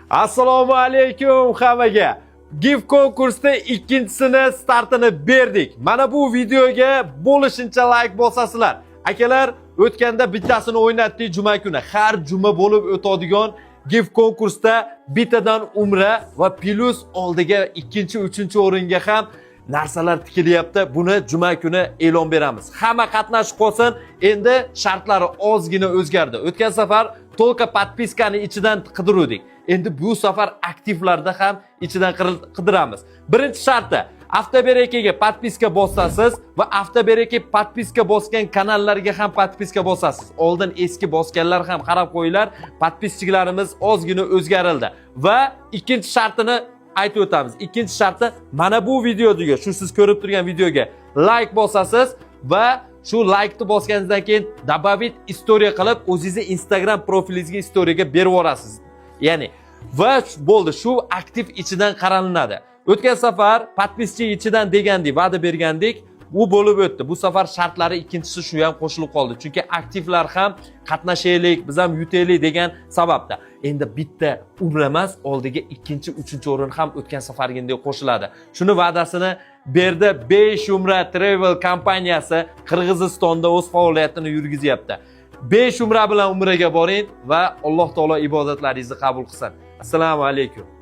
Assalomu alaykum hammaga. Gift konkursda ikkinchisini startini berdik. Mana bu videoga bo'lishuncha like bosasizlar. Akalar, o'tganda bittasini o'ynatdik juma kuni. Har juma bo'lib o'tadigan gift konkursda bittadan umra va plus oldiga ikkinchi, uchinchi o'ringa ham narsalar tikilyapti. Buni juma kuni e'lon beramiz. Hamma qatnashib qolsin. Endi shartlari ozgina o'zgardi. O'tgan safar to'lqa podpiskani ichidan qidiruvdik. Endi bu safar aktivlarda ham ichidan qidiramiz. Birinchi sharti Avtoberekaga podpiska bosasiz va Avtobereka podpiska bosgan kanallarga ham podpiska bosasiz. Oldin eski bosganlar ham qarab qo'yinglar. Podpischilarimiz ozgina o'zgarildi. Va ikkinchi shartini aytib o'tamiz. Ikkinchi sharti mana bu videoga, shu siz ko'rib turgan videoga like bosasiz va shu like'ni bosganingizdan keyin добавить istoriya qilib o'zingizni Instagram profilingizga istoriyaga berib yuborasiz. Ya'ni va bo'ldi, shu aktiv ichidan qaralinadi. O'tgan safar podpischi ichidan degandik, va'da bergandik, bu bo'lib o'tdi. Bu safar shartlari ikkinchisi shu ham qo'shilib qoldi. Chunki aktivlar ham qatnashaylik, biz ham yutaylik degan sababda. Endi bitta umra emas, oldiga ikkinchi, uchinchi o'rin ham o'tgan safargidek qo'shiladi. Shuni va'dasini berdi. 5 umra travel kompaniyasi Qirg'izistonda o'z faoliyatini yurgizyapti. 5 umra bilan umraga boring va Alloh taolo ibodatlaringizni qabul qilsin. Assalomu alaykum.